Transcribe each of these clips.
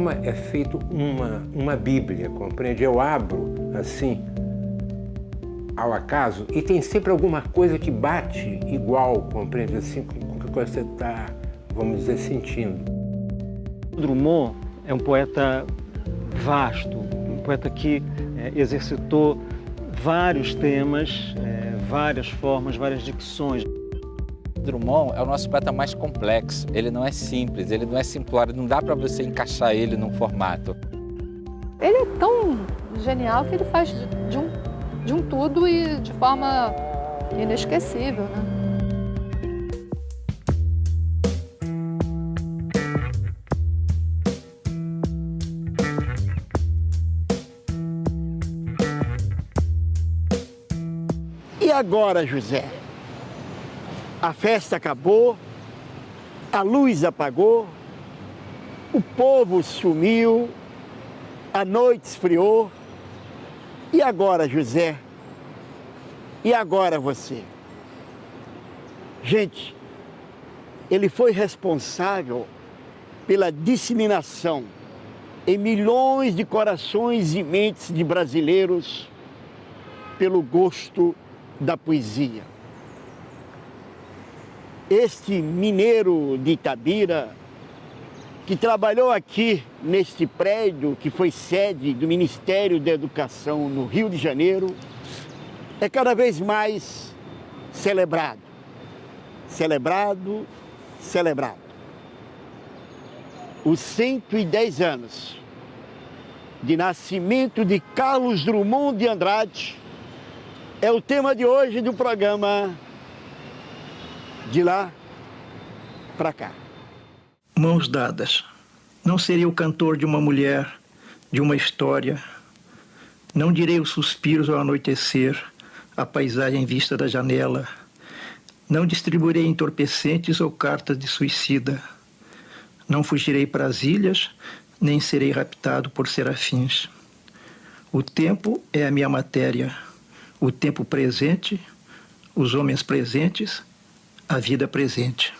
programa é feito uma bíblia, compreende? Eu abro, assim, ao acaso, e tem sempre alguma coisa que bate igual, compreende? Assim, com o que você está, vamos dizer, sentindo. Drummond é um poeta vasto, um poeta que exercitou vários temas, várias formas, várias dicções. Drummond é o nosso poeta mais complexo, ele não é simples, ele não é simplório, não dá para você encaixar ele num formato. Ele é tão genial que ele faz de um tudo e de forma inesquecível, né? E agora, José? A festa acabou, a luz apagou, o povo sumiu, a noite esfriou. E agora, José? E agora você? Gente, ele foi responsável pela disseminação em milhões de corações e mentes de brasileiros pelo gosto da poesia. Este mineiro de Itabira, que trabalhou aqui neste prédio que foi sede do Ministério da Educação no Rio de Janeiro, é cada vez mais celebrado. Celebrado, celebrado. Os 110 anos de nascimento de Carlos Drummond de Andrade é o tema de hoje do programa De Lá Pra Cá. Mãos dadas. Não serei o cantor de uma mulher, de uma história. Não direi os suspiros ao anoitecer, a paisagem vista da janela. Não distribuirei entorpecentes ou cartas de suicida. Não fugirei para as ilhas, nem serei raptado por serafins. O tempo é a minha matéria. O tempo presente, os homens presentes, a vida presente.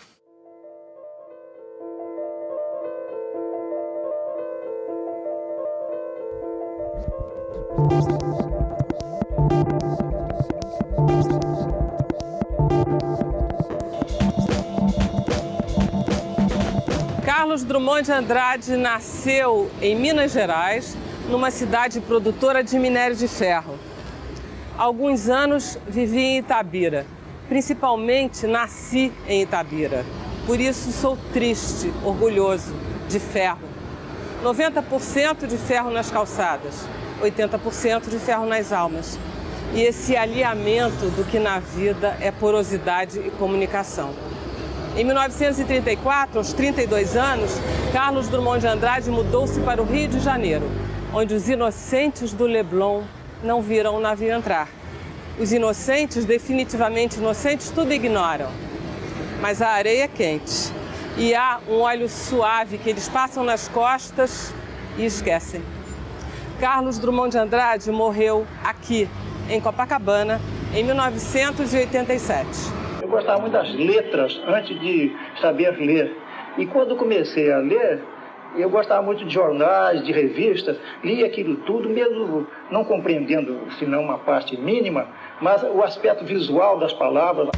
Carlos Drummond de Andrade nasceu em Minas Gerais, numa cidade produtora de minério de ferro. Há alguns anos vivi em Itabira, principalmente nasci em Itabira. Por isso sou triste, orgulhoso, de ferro. 90% de ferro nas calçadas, 80% de ferro nas almas. E esse alinhamento do que na vida é porosidade e comunicação. Em 1934, aos 32 anos, Carlos Drummond de Andrade mudou-se para o Rio de Janeiro, onde os inocentes do Leblon não viram o navio entrar. Os inocentes, definitivamente inocentes, tudo ignoram. Mas a areia é quente e há um óleo suave que eles passam nas costas e esquecem. Carlos Drummond de Andrade morreu aqui, em Copacabana, em 1987. Eu gostava muito das letras antes de saber ler. E quando comecei a ler, eu gostava muito de jornais, de revistas, lia aquilo tudo, mesmo não compreendendo, senão uma parte mínima, mas o aspecto visual das palavras.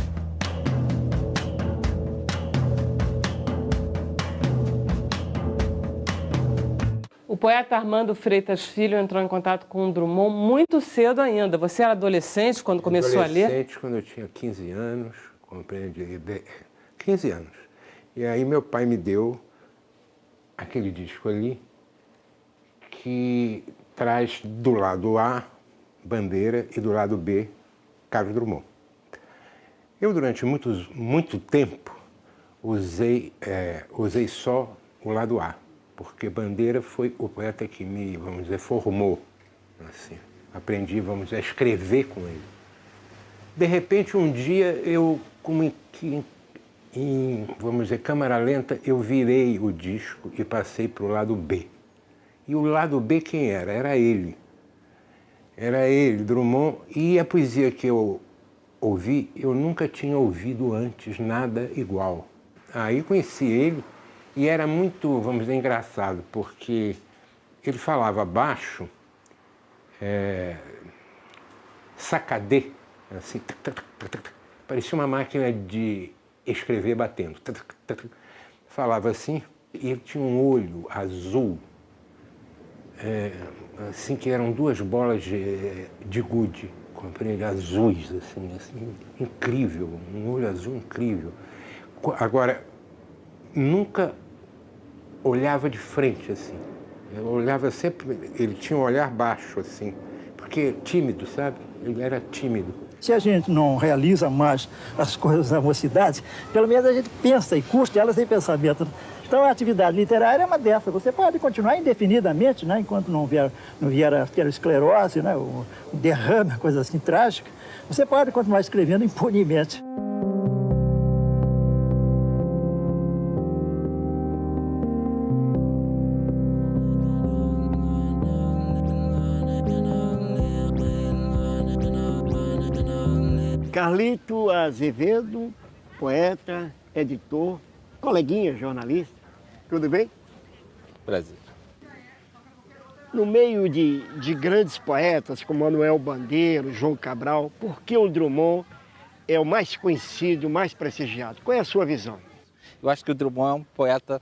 O poeta Armando Freitas Filho entrou em contato com o Drummond muito cedo ainda. Você era adolescente quando começou a ler? Adolescente, quando eu tinha 15 anos, compreendi, 15 anos. E aí meu pai me deu aquele disco ali, que traz do lado A, Bandeira, e do lado B, Carlos Drummond. Eu, durante muito tempo, usei só o lado A, porque Bandeira foi o poeta que me, vamos dizer, formou. Assim, aprendi, vamos dizer, a escrever com ele. De repente, um dia, eu, como em, vamos dizer, câmara lenta, eu virei o disco e passei para o lado B. E o lado B quem era? Era ele. Era ele, Drummond. E a poesia que eu ouvi, eu nunca tinha ouvido antes nada igual. Aí conheci ele E era muito, vamos dizer, engraçado, porque ele falava baixo, sacadê, assim, parecia uma máquina de escrever batendo. Falava assim, e ele tinha um olho azul, assim, que eram duas bolas de gude, compreende, azuis, assim, incrível, um olho azul incrível. Agora, nunca olhava de frente, assim. Eu olhava sempre, ele tinha um olhar baixo, assim, porque tímido, sabe? Ele era tímido. Se a gente não realiza mais as coisas na mocidade, pelo menos a gente pensa e curte elas em pensamento. Então a atividade literária é uma dessas. Você pode continuar indefinidamente, né, enquanto não vier a esclerose, né, o derrame, coisa assim trágica. Você pode continuar escrevendo impunemente. Carlito Azevedo, poeta, editor, coleguinha, jornalista. Tudo bem? Prazer. No meio de grandes poetas como Manuel Bandeira, João Cabral, por que o Drummond é o mais conhecido, o mais prestigiado? Qual é a sua visão? Eu acho que o Drummond é um poeta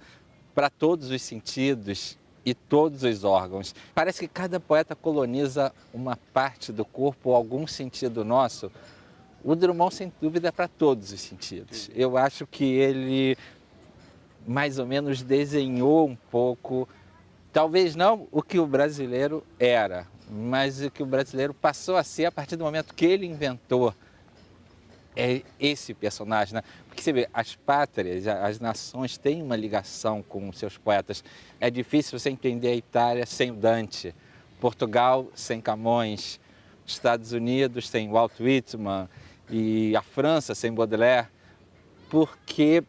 para todos os sentidos e todos os órgãos. Parece que cada poeta coloniza uma parte do corpo ou algum sentido nosso. O Drummond, sem dúvida, é para todos os sentidos. Eu acho que ele, mais ou menos, desenhou um pouco, talvez não o que o brasileiro era, mas o que o brasileiro passou a ser a partir do momento que ele inventou esse personagem, né? Porque você vê, as pátrias, as nações têm uma ligação com seus poetas. É difícil você entender a Itália sem o Dante, Portugal sem Camões, Estados Unidos sem Walt Whitman, e a França sem Baudelaire, porque,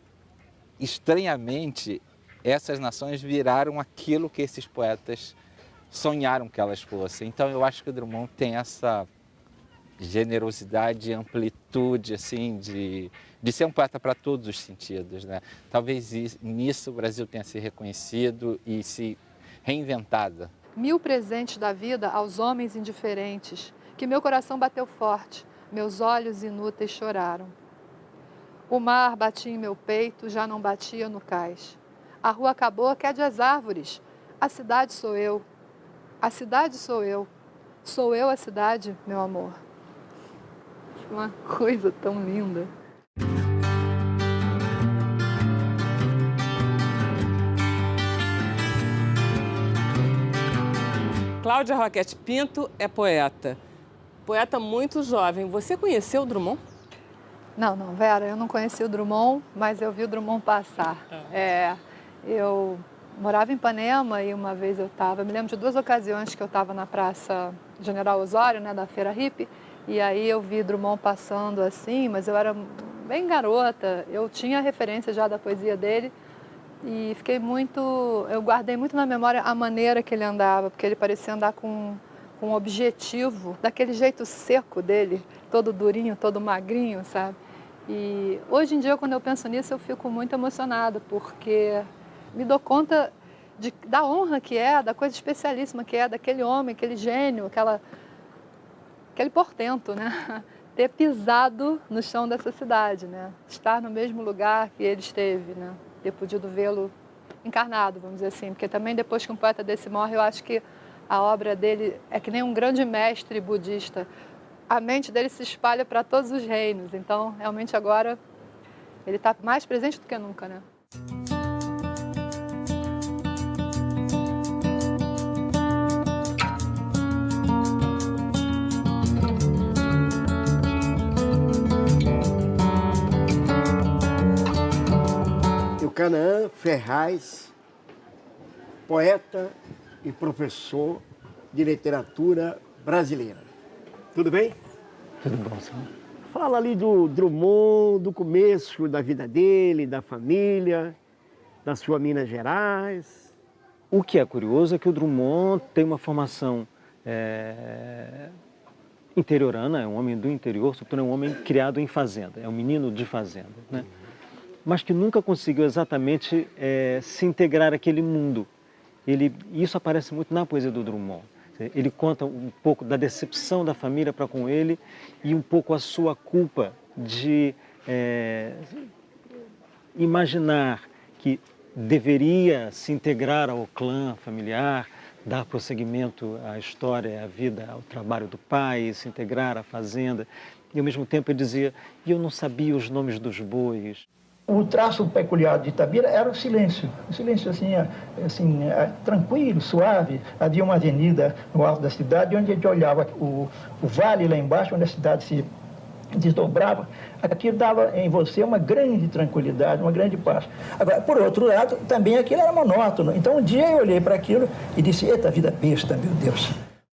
estranhamente, essas nações viraram aquilo que esses poetas sonharam que elas fossem. Então, eu acho que o Drummond tem essa generosidade, amplitude, assim, de ser um poeta para todos os sentidos, né? Talvez nisso o Brasil tenha se reconhecido e se reinventado. Mil presentes da vida aos homens indiferentes, que meu coração bateu forte. Meus olhos inúteis choraram. O mar batia em meu peito, já não batia no cais. A rua acabou, quede as árvores. A cidade sou eu. A cidade sou eu. Sou eu a cidade, meu amor. Uma coisa tão linda. Cláudia Roquette Pinto é poeta. Poeta muito jovem. Você conheceu o Drummond? Não, Vera, eu não conheci o Drummond, mas eu vi o Drummond passar. Eu morava em Ipanema e uma vez eu me lembro de duas ocasiões que eu estava na Praça General Osório, né, da Feira Hippie, e aí eu vi Drummond passando assim, mas eu era bem garota, eu tinha referência já da poesia dele e eu guardei muito na memória a maneira que ele andava, porque ele parecia andar com um objetivo, daquele jeito seco dele, todo durinho, todo magrinho, sabe? E hoje em dia, quando eu penso nisso, eu fico muito emocionada, porque me dou conta da honra que é, da coisa especialíssima que é, daquele homem, aquele gênio, aquele portento, né? Ter pisado no chão dessa cidade, né? Estar no mesmo lugar que ele esteve, né? Ter podido vê-lo encarnado, vamos dizer assim, porque também depois que um poeta desse morre, eu acho que a obra dele é que nem um grande mestre budista. A mente dele se espalha para todos os reinos. Então, realmente, agora, ele está mais presente do que nunca, né? O Canaã Ferraz, poeta e professor de literatura brasileira. Tudo bem? Tudo bom, senhor. Fala ali do Drummond, do começo da vida dele, da família, da sua Minas Gerais. O que é curioso é que o Drummond tem uma formação interiorana, é um homem do interior, sobretudo é um homem criado em fazenda, é um menino de fazenda, né? mas que nunca conseguiu exatamente se integrar àquele mundo. Isso aparece muito na poesia do Drummond. Ele conta um pouco da decepção da família para com ele e um pouco a sua culpa de imaginar que deveria se integrar ao clã familiar, dar prosseguimento à história, à vida, ao trabalho do pai, se integrar à fazenda. E ao mesmo tempo ele dizia, eu não sabia os nomes dos bois. O traço peculiar de Itabira era o silêncio assim, tranquilo, suave. Havia uma avenida no alto da cidade onde a gente olhava o vale lá embaixo, onde a cidade se desdobrava. Aquilo dava em você uma grande tranquilidade, uma grande paz. Agora, por outro lado, também aquilo era monótono. Então um dia eu olhei para aquilo e disse, eita, vida besta, meu Deus.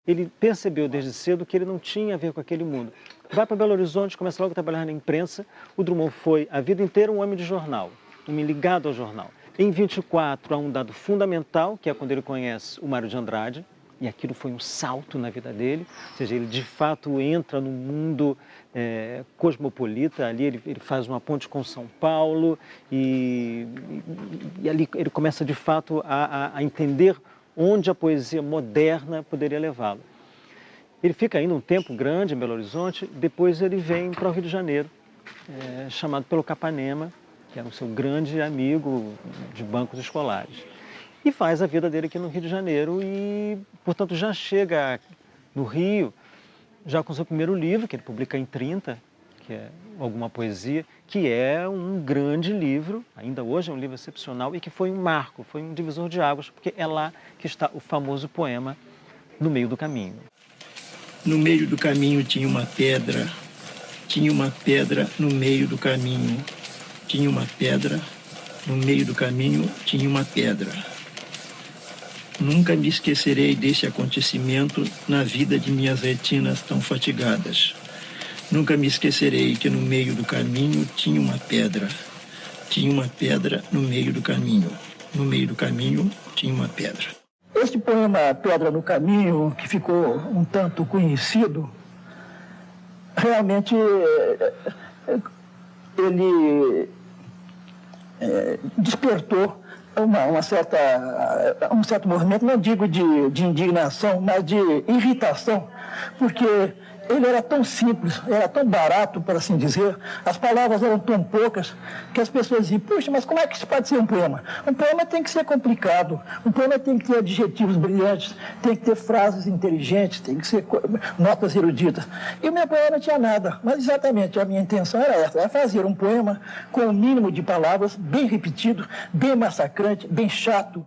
Ele percebeu desde cedo que ele não tinha a ver com aquele mundo. Vai para Belo Horizonte, começa logo a trabalhar na imprensa. O Drummond foi a vida inteira um homem de jornal, um homem ligado ao jornal. Em 24 há um dado fundamental, que é quando ele conhece o Mário de Andrade, e aquilo foi um salto na vida dele, ou seja, ele de fato entra no mundo cosmopolita, ali ele faz uma ponte com São Paulo e ali ele começa de fato a entender onde a poesia moderna poderia levá-lo. Ele fica ainda um tempo grande em Belo Horizonte, depois ele vem para o Rio de Janeiro, chamado pelo Capanema, que era o seu grande amigo de bancos escolares. E faz a vida dele aqui no Rio de Janeiro e, portanto, já chega no Rio, já com seu primeiro livro, que ele publica em 30, que é Alguma Poesia, que é um grande livro, ainda hoje é um livro excepcional e que foi um marco, foi um divisor de águas, porque é lá que está o famoso poema No Meio do Caminho. No meio do caminho tinha uma pedra no meio do caminho, tinha uma pedra, no meio do caminho tinha uma pedra. Nunca me esquecerei desse acontecimento na vida de minhas retinas tão fatigadas. Nunca me esquecerei que no meio do caminho tinha uma pedra no meio do caminho, no meio do caminho tinha uma pedra. Este poema Pedra no Caminho, que ficou um tanto conhecido, realmente ele despertou um certo movimento, não digo de indignação, mas de irritação, porque ele era tão simples, era tão barato, por assim dizer, as palavras eram tão poucas, que as pessoas diziam, puxa, mas como é que isso pode ser um poema? Um poema tem que ser complicado, um poema tem que ter adjetivos brilhantes, tem que ter frases inteligentes, tem que ser notas eruditas. E o meu poema não tinha nada, mas exatamente a minha intenção era essa, era fazer um poema com o mínimo de palavras, bem repetido, bem massacrante, bem chato.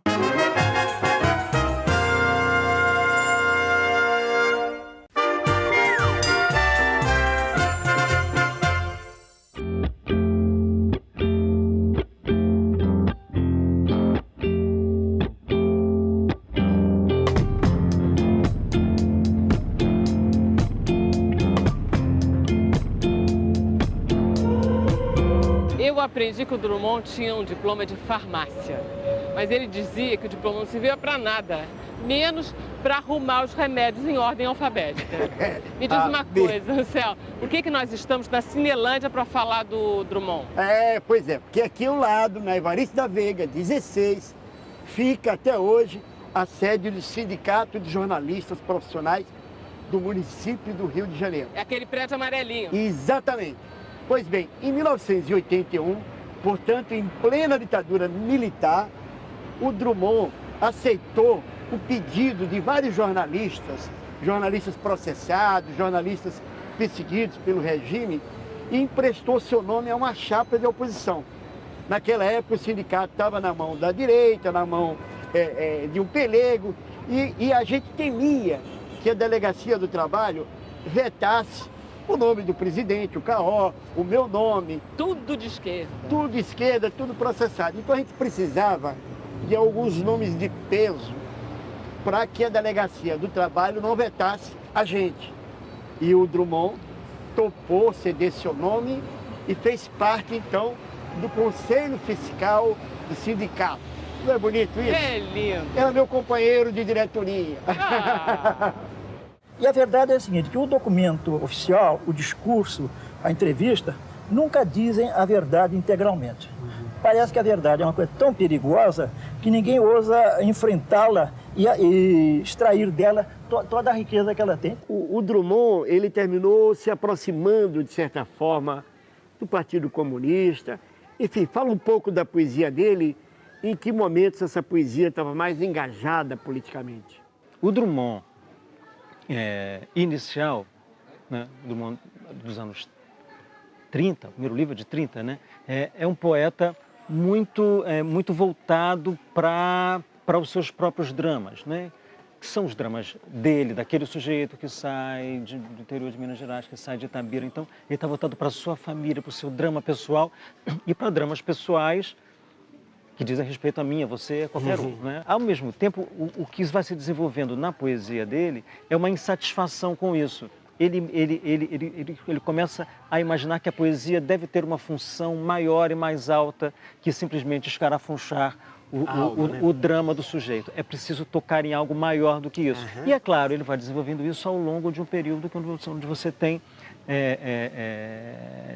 Eu aprendi que o Drummond tinha um diploma de farmácia, mas ele dizia que o diploma não servia para nada, menos para arrumar os remédios em ordem alfabética. Me diz uma coisa, Céu, por que nós estamos na Cinelândia para falar do Drummond? Pois é, porque aqui ao lado, na Evaristo da Veiga, 16, fica até hoje a sede do Sindicato de Jornalistas Profissionais do município do Rio de Janeiro. É aquele prédio amarelinho. Exatamente. Pois bem, em 1981, portanto, em plena ditadura militar, o Drummond aceitou o pedido de vários jornalistas processados, jornalistas perseguidos pelo regime, e emprestou seu nome a uma chapa de oposição. Naquela época, o sindicato estava na mão da direita, na mão de um pelego, e a gente temia que a Delegacia do Trabalho vetasse o nome do presidente, o Caó, o meu nome. Tudo de esquerda. Tudo de esquerda, tudo processado. Então a gente precisava de alguns nomes de peso para que a Delegacia do Trabalho não vetasse a gente. E o Drummond topou ceder seu nome e fez parte, então, do Conselho Fiscal do Sindicato. Não é bonito isso? É lindo. Era meu companheiro de diretoria. E a verdade é a seguinte, que o documento oficial, o discurso, a entrevista, nunca dizem a verdade integralmente. Parece que a verdade é uma coisa tão perigosa que ninguém ousa enfrentá-la e extrair dela toda a riqueza que ela tem. O Drummond, ele terminou se aproximando, de certa forma, do Partido Comunista. Enfim, fala um pouco da poesia dele, em que momentos essa poesia estava mais engajada politicamente. O Drummond inicial, né, Drummond dos anos 30, o primeiro livro de 30, né, é um poeta muito voltado para os seus próprios dramas, né? Que são os dramas dele, daquele sujeito que sai do interior de Minas Gerais, que sai de Itabira. Então, ele está voltado para a sua família, para o seu drama pessoal e para dramas pessoais que dizem respeito a mim, a você, a qualquer um, né? Ao mesmo tempo, o que vai se desenvolvendo na poesia dele é uma insatisfação com isso. Ele começa a imaginar que a poesia deve ter uma função maior e mais alta que simplesmente escarafunchar o drama do sujeito. É preciso tocar em algo maior do que isso. E é claro, ele vai desenvolvendo isso ao longo de um período onde você tem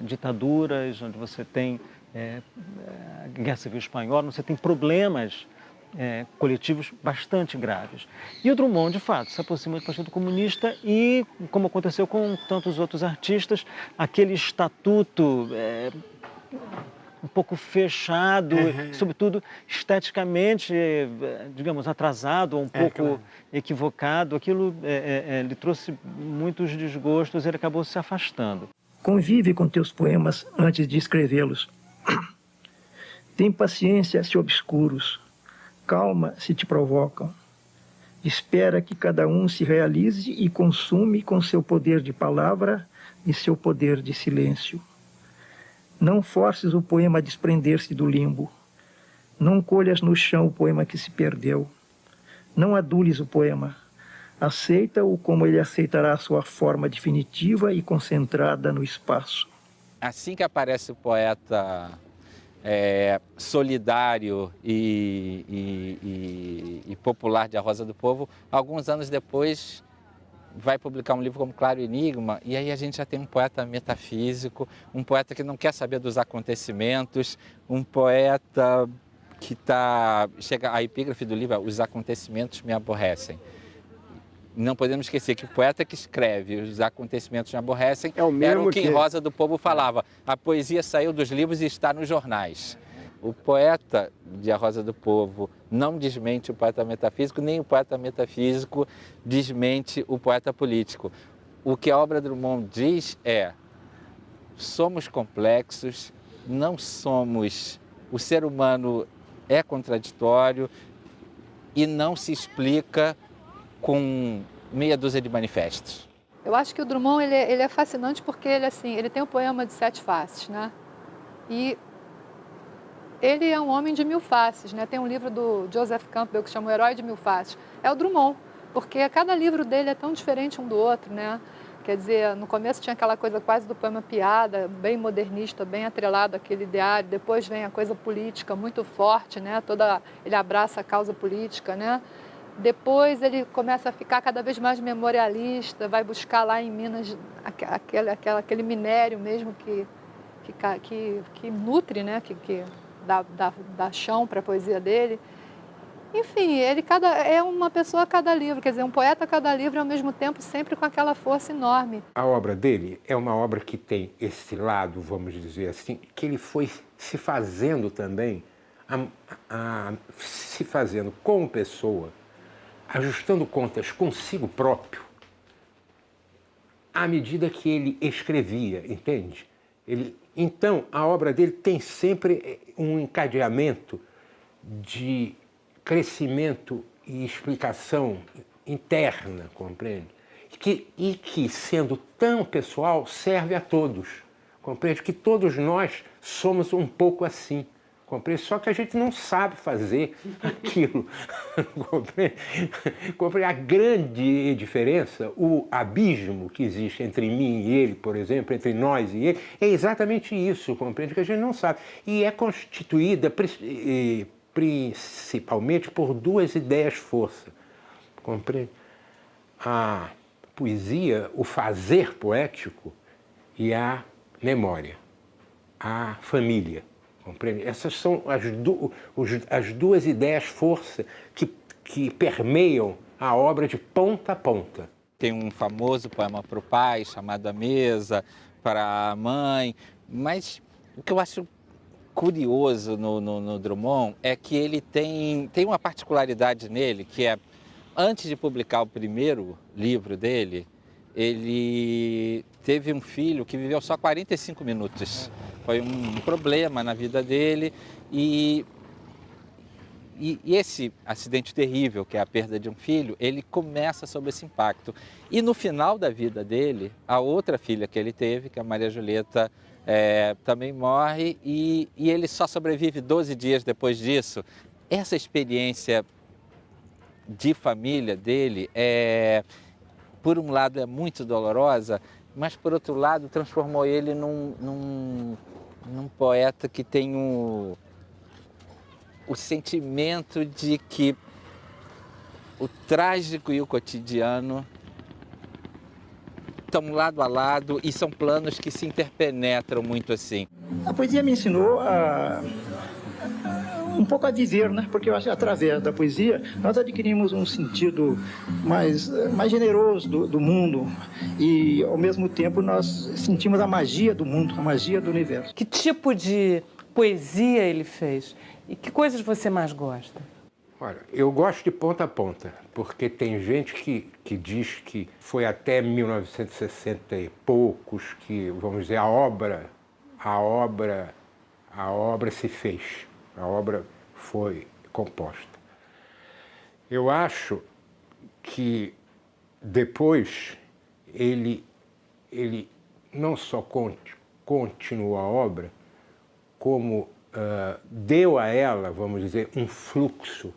ditaduras, onde você tem Guerra Civil Espanhola, onde você tem problemas coletivos bastante graves. E o Drummond, de fato, se aproxima do Partido Comunista e, como aconteceu com tantos outros artistas, aquele estatuto um pouco fechado, sobretudo esteticamente, digamos, atrasado, ou um pouco equivocado, aquilo lhe trouxe muitos desgostos e ele acabou se afastando. Convive com teus poemas antes de escrevê-los. Tem paciência se obscuros, calma se te provocam. Espera que cada um se realize e consume com seu poder de palavra e seu poder de silêncio. Não forces o poema a desprender-se do limbo. Não colhas no chão o poema que se perdeu. Não adules o poema. Aceita-o como ele aceitará a sua forma definitiva e concentrada no espaço. Assim que aparece o poeta solidário e popular de A Rosa do Povo, alguns anos depois vai publicar um livro como Claro Enigma, e aí a gente já tem um poeta metafísico, um poeta que não quer saber dos acontecimentos, um poeta que chega a epígrafe do livro, os acontecimentos me aborrecem. Não podemos esquecer que o poeta que escreve os acontecimentos me aborrecem era o que em Rosa do Povo falava, a poesia saiu dos livros e está nos jornais. O poeta de A Rosa do Povo não desmente o poeta metafísico, nem o poeta metafísico desmente o poeta político. O que a obra do Drummond diz somos complexos, não somos... O ser humano é contraditório e não se explica com meia dúzia de manifestos. Eu acho que o Drummond ele é fascinante porque ele tem o poema de 7 faces, né? E ele é um homem de 1000 faces, né? Tem um livro do Joseph Campbell que chama O Herói de 1000 Faces. É o Drummond, porque cada livro dele é tão diferente um do outro, né? Quer dizer, no começo tinha aquela coisa quase do poema piada, bem modernista, bem atrelado àquele ideário. Depois vem a coisa política muito forte, né? Ele abraça a causa política, né? Depois ele começa a ficar cada vez mais memorialista, vai buscar lá em Minas aquele minério mesmo que nutre, né? Que dá chão para a poesia dele. Enfim, ele é uma pessoa a cada livro, quer dizer, um poeta a cada livro, e ao mesmo tempo sempre com aquela força enorme. A obra dele é uma obra que tem esse lado, vamos dizer assim, que ele foi se fazendo também, se fazendo como pessoa, ajustando contas consigo próprio, à medida que ele escrevia, entende? Então, a obra dele tem sempre um encadeamento de crescimento e explicação interna, compreende? E que, sendo tão pessoal, serve a todos, compreende? Que todos nós somos um pouco assim, compreende? Só que a gente não sabe fazer aquilo, compreende? A grande diferença, o abismo que existe entre mim e ele, por exemplo, entre nós e ele, é exatamente isso, compreende? Que a gente não sabe. E é constituída principalmente por 2 ideias-força, compreende? A poesia, o fazer poético e a memória. à família. Compreende? Essas são as duas ideias força que permeiam a obra de ponta a ponta. Tem um famoso poema para o pai, chamado A Mesa, para a mãe, mas o que eu acho curioso no Drummond é que ele tem uma particularidade nele, que é, antes de publicar o primeiro livro dele, ele teve um filho que viveu só 45 minutos. Foi um problema na vida dele e esse acidente terrível, que é a perda de um filho, ele começa sob esse impacto. E no final da vida dele, a outra filha que ele teve, que é a Maria Julieta, também morre e ele só sobrevive 12 dias depois disso. Essa experiência de família dele, por um lado, é muito dolorosa, mas, por outro lado, transformou ele num poeta que tem o sentimento de que o trágico e o cotidiano estão lado a lado e são planos que se interpenetram muito assim. A poesia me ensinou um pouco a viver, né? Porque eu acho que através da poesia nós adquirimos um sentido mais generoso do mundo e, ao mesmo tempo, nós sentimos a magia do mundo, a magia do universo. Que tipo de poesia ele fez? E que coisas você mais gosta? Olha, eu gosto de ponta a ponta, porque tem gente que diz que foi até 1960 e poucos que, vamos dizer, a obra se fez, a obra foi composta. Eu acho que depois ele não só continuou a obra, como deu a ela, vamos dizer, um fluxo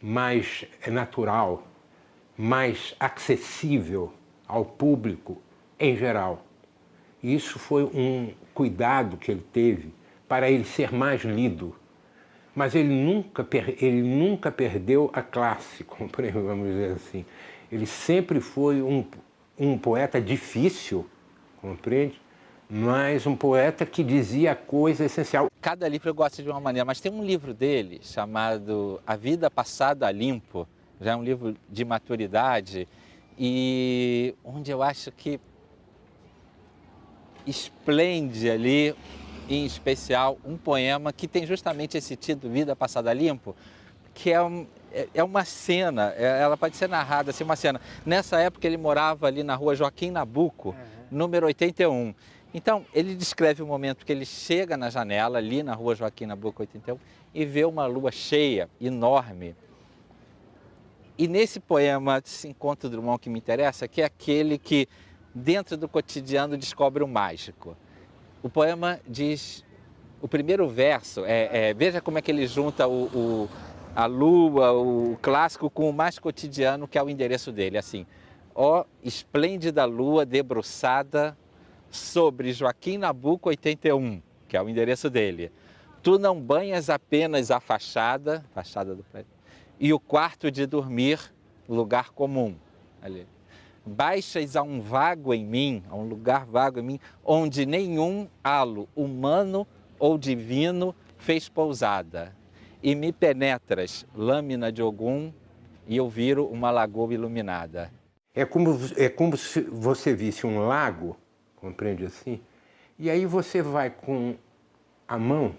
mais natural, mais acessível ao público em geral. E isso foi um cuidado que ele teve para ele ser mais lido. Mas ele nunca perdeu a classe, vamos dizer assim. Ele sempre foi um poeta difícil, compreende? Mas um poeta que dizia a coisa essencial. Cada livro eu gosto de uma maneira, mas tem um livro dele chamado A Vida Passada a Limpo, já é um livro de maturidade, e onde eu acho que esplende ali, em especial, um poema que tem justamente esse título, Vida Passada a Limpo, que é uma cena, ela pode ser narrada assim, uma cena. Nessa época ele morava ali na rua Joaquim Nabuco, número 81. Então, ele descreve o momento que ele chega na janela, ali na rua Joaquim Nabuco 81, e vê uma lua cheia, enorme. E nesse poema, esse encontro do Drummond que me interessa, que é aquele que, dentro do cotidiano, descobre o mágico. O poema diz, o primeiro verso, veja como é que ele junta a lua, o clássico, com o mais cotidiano, que é o endereço dele, assim. Ó, esplêndida lua debruçada sobre Joaquim Nabuco 81, que é o endereço dele. Tu não banhas apenas a fachada do prédio, e o quarto de dormir, lugar comum. Ali. Baixas a um vago em mim, a um lugar vago em mim, onde nenhum halo humano ou divino fez pousada. E me penetras, lâmina de Ogum, e eu viro uma lagoa iluminada. É como se você visse um lago, compreende assim? E aí você vai com a mão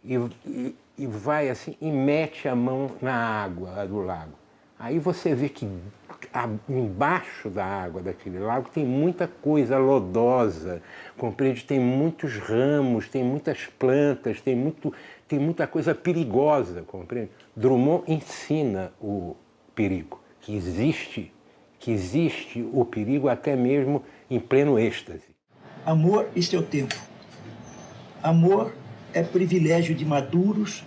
e vai assim, e mete a mão na água do lago. Aí você vê que embaixo da água daquele lago tem muita coisa lodosa, compreende? Tem muitos ramos, tem muitas plantas, tem muita coisa perigosa, compreende? Drummond ensina o perigo, que existe o perigo até mesmo em pleno êxtase. Amor e seu tempo. Amor é privilégio de maduros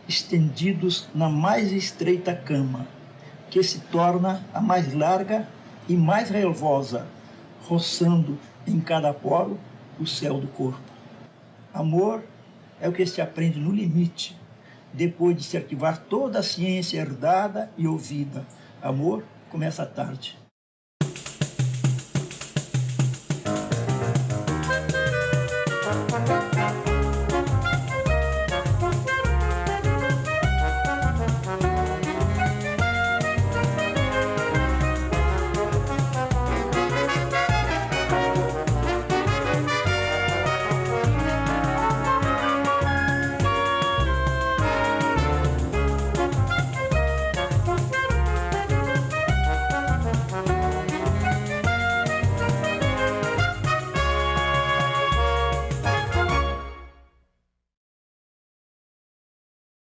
estendidos na mais estreita cama, que se torna a mais larga e mais relvosa, roçando em cada poro o céu do corpo. Amor é o que se aprende no limite, depois de se arquivar toda a ciência herdada e ouvida. Amor começa à tarde.